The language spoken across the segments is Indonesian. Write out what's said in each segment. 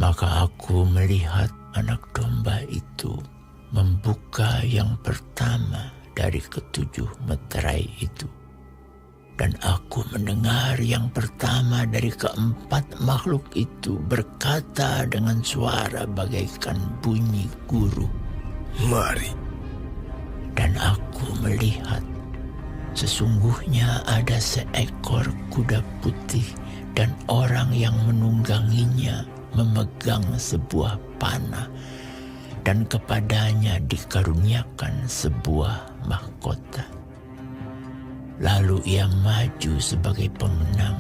Maka aku melihat anak domba itu membuka yang pertama dari ketujuh meterai itu. Dan aku mendengar yang pertama dari keempat makhluk itu berkata dengan suara bagaikan bunyi guru, "Mari." Dan aku melihat sesungguhnya ada seekor kuda putih dan orang yang menungganginya memegang sebuah panah, dan kepadanya dikaruniakan sebuah mahkota. Lalu ia maju sebagai pemenang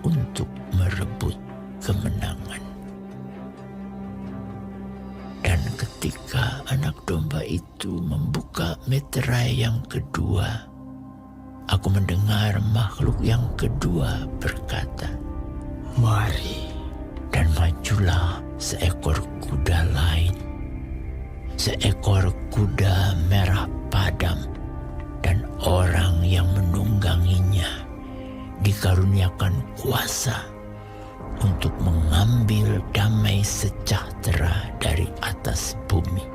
untuk merebut kemenangan. Dan ketika anak domba itu membuka meterai yang kedua, aku mendengar makhluk yang kedua berkata, "Mari." Dan majulah seekor kuda lain, seekor kuda merah padam, dan orang yang menungganginya dikaruniakan kuasa untuk mengambil damai sejahtera dari atas bumi,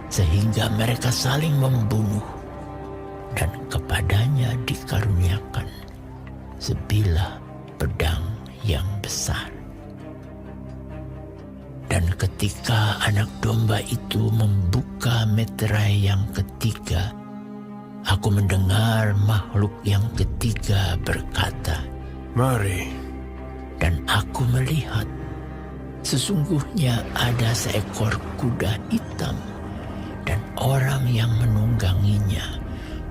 sehingga mereka saling membunuh, dan kepadanya dikaruniakan sebilah pedang yang besar. Dan ketika anak domba itu membuka meterai yang ketiga, aku mendengar makhluk yang ketiga berkata, "Mari." Dan aku melihat sesungguhnya ada seekor kuda hitam, dan orang yang menungganginya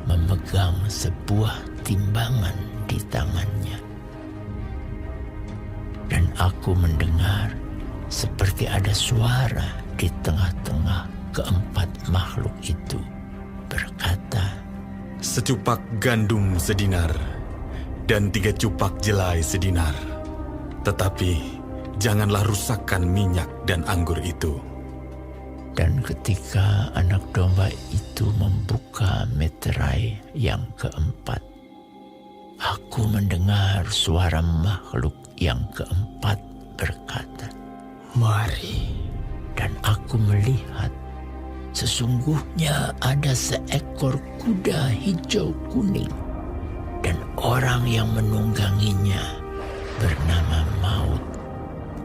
memegang sebuah timbangan di tangannya. Dan aku mendengar seperti ada suara di tengah-tengah keempat makhluk itu berkata, "Secupak gandum sedinar dan 3 cupak jelai sedinar. Tetapi janganlah rusakkan minyak dan anggur itu." Dan ketika anak domba itu membuka meterai yang keempat, aku mendengar suara makhluk yang keempat berkata, "Mari." Dan aku melihat sesungguhnya ada seekor kuda hijau kuning, dan orang yang menungganginya bernama Maut,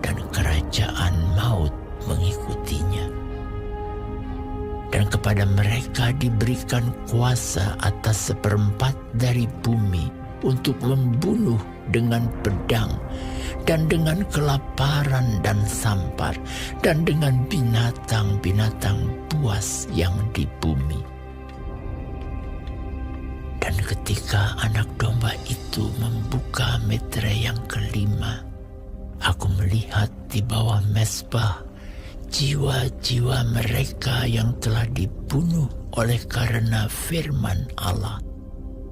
dan kerajaan maut mengikutinya. Dan kepada mereka diberikan kuasa atas 1/4 dari bumi untuk membunuh dengan pedang, dan dengan kelaparan dan sampar, dan dengan binatang-binatang buas yang di bumi. Dan ketika anak domba itu membuka meterai yang kelima, aku melihat di bawah mezbah jiwa-jiwa mereka yang telah dibunuh oleh karena firman Allah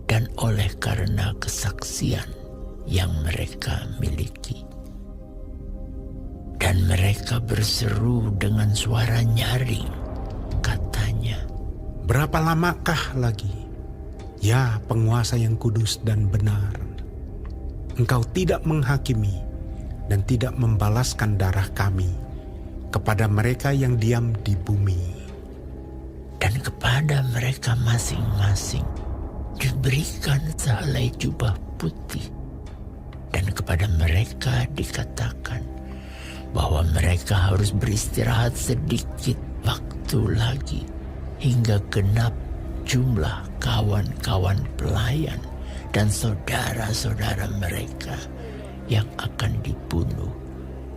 dan oleh karena kesaksian yang mereka miliki. Dan mereka berseru dengan suara nyaring, katanya, "Berapa lamakah lagi, ya penguasa yang kudus dan benar, engkau tidak menghakimi dan tidak membalaskan darah kami kepada mereka yang diam di bumi?" Dan kepada mereka masing-masing diberikan sehelai jubah putih, dan kepada mereka dikatakan bahwa mereka harus beristirahat sedikit waktu lagi hingga genap jumlah kawan-kawan pelayan dan saudara-saudara mereka yang akan dibunuh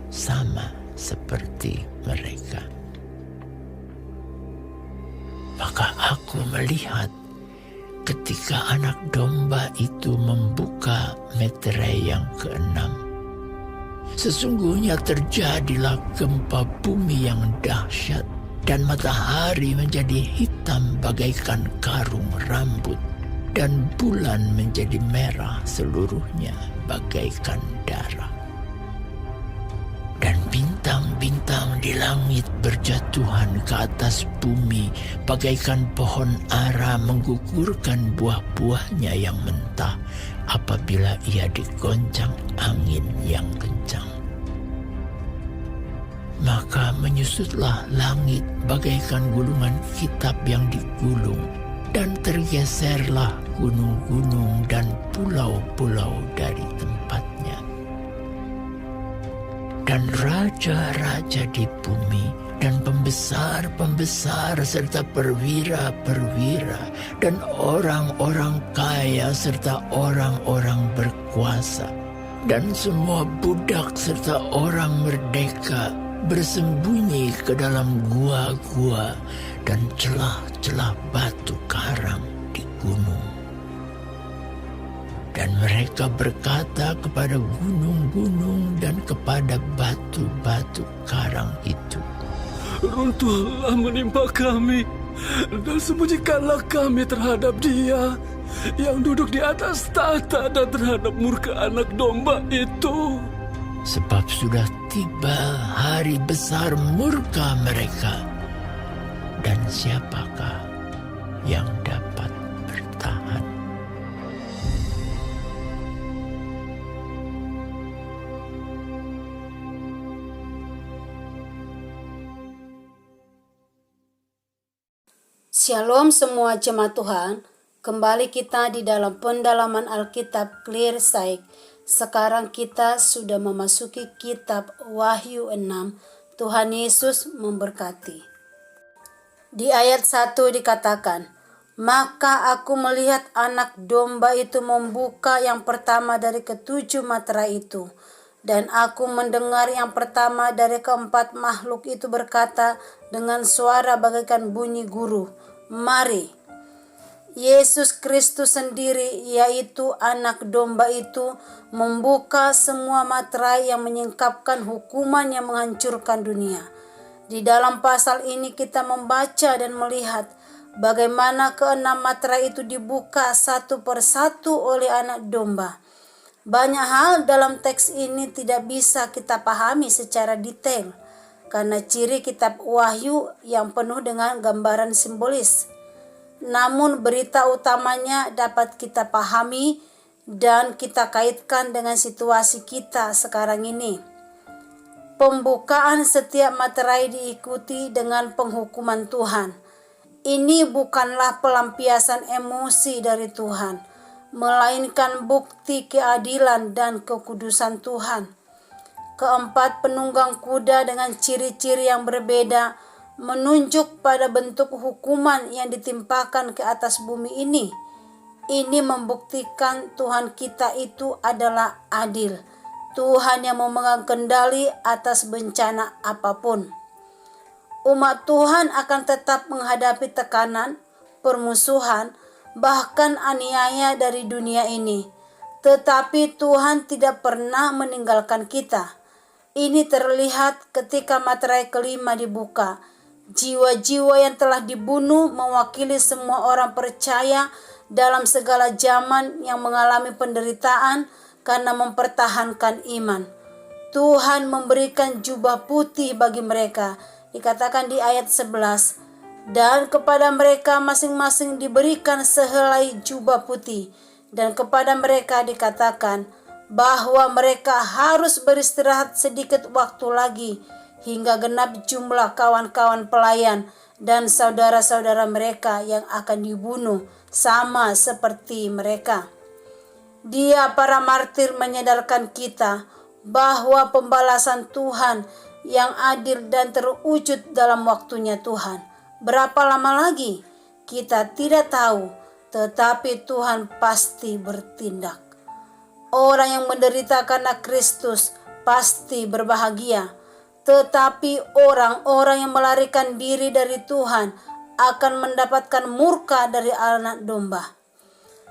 sama seperti mereka. Maka aku melihat ketika anak domba itu membuka meterai yang keenam, sesungguhnya terjadilah gempa bumi yang dahsyat, dan matahari menjadi hitam bagaikan karung rambut, dan bulan menjadi merah seluruhnya bagaikan darah. Dan bintang-bintang di langit berjatuhan ke atas bumi bagaikan pohon ara menggugurkan buah-buahnya yang mentah apabila ia digoncang angin yang kencang. Maka menyusutlah langit bagaikan gulungan kitab yang digulung, dan tergeserlah gunung-gunung dan pulau-pulau dari tempatnya. Dan raja-raja di bumi, dan pembesar-pembesar serta perwira-perwira, dan orang-orang kaya serta orang-orang berkuasa, dan semua budak serta orang merdeka bersembunyi ke dalam gua-gua dan celah-celah batu karang di gunung. Dan mereka berkata kepada gunung-gunung dan kepada batu-batu karang itu, Runtuhlah menimpa kami, dan sembunyikanlah kami terhadap Dia yang duduk di atas tahta dan terhadap murka anak domba itu. sebab sudah tiba hari besar murka mereka, dan siapakah yang dapat bertahan? Shalom semua jemaat Tuhan, kembali kita di dalam pendalaman Alkitab Clear Sight. Sekarang kita sudah memasuki kitab Wahyu 6. Tuhan Yesus memberkati. Di ayat 1 dikatakan, maka aku melihat anak domba itu membuka yang pertama dari ketujuh materai itu. Dan aku mendengar yang pertama dari keempat makhluk itu berkata dengan suara bagaikan bunyi guru, mari. Yesus Kristus sendiri, yaitu anak domba itu, membuka semua materai yang menyingkapkan hukuman yang menghancurkan dunia. Di dalam pasal ini kita membaca dan melihat bagaimana keenam materai itu dibuka satu persatu oleh anak domba. Banyak hal dalam teks ini tidak bisa kita pahami secara detail karena ciri kitab Wahyu yang penuh dengan gambaran simbolis. Namun berita utamanya dapat kita pahami dan kita kaitkan dengan situasi kita sekarang ini. Pembukaan setiap materai diikuti dengan penghukuman Tuhan. Ini bukanlah pelampiasan emosi dari Tuhan, melainkan bukti keadilan dan kekudusan Tuhan. Keempat penunggang kuda dengan ciri-ciri yang berbeda menunjuk pada bentuk hukuman yang ditimpakan ke atas bumi ini. Ini membuktikan Tuhan kita itu adalah adil. Tuhan yang memegang kendali atas bencana apapun. Umat Tuhan akan tetap menghadapi tekanan, permusuhan, bahkan aniaya dari dunia ini. Tetapi Tuhan tidak pernah meninggalkan kita. Ini terlihat ketika materai kelima dibuka. Jiwa-jiwa yang telah dibunuh mewakili semua orang percaya dalam segala zaman yang mengalami penderitaan karena mempertahankan iman. Tuhan memberikan jubah putih bagi mereka, dikatakan di ayat 11. Dan kepada mereka masing-masing diberikan sehelai jubah putih, dan kepada mereka dikatakan bahwa mereka harus beristirahat sedikit waktu lagi, hingga genap jumlah kawan-kawan pelayan dan saudara-saudara mereka yang akan dibunuh sama seperti mereka. Dia para martir menyadarkan kita bahwa pembalasan Tuhan yang adil dan terwujud dalam waktunya Tuhan. Berapa lama lagi? Kita tidak tahu, tetapi Tuhan pasti bertindak. Orang yang menderita karena Kristus pasti berbahagia. Tetapi orang-orang yang melarikan diri dari Tuhan akan mendapatkan murka dari anak domba.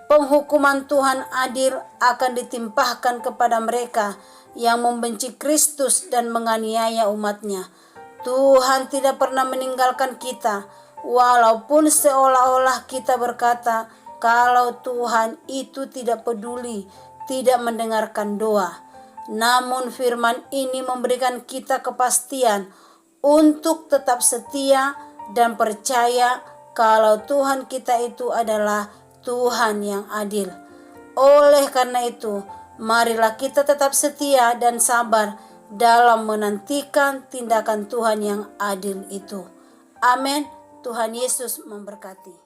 Penghukuman Tuhan adil akan ditimpahkan kepada mereka yang membenci Kristus dan menganiaya umatnya. Tuhan tidak pernah meninggalkan kita, walaupun seolah-olah kita berkata kalau Tuhan itu tidak peduli, tidak mendengarkan doa. Namun firman ini memberikan kita kepastian untuk tetap setia dan percaya kalau Tuhan kita itu adalah Tuhan yang adil. Oleh karena itu, marilah kita tetap setia dan sabar dalam menantikan tindakan Tuhan yang adil itu. Amin. Tuhan Yesus memberkati.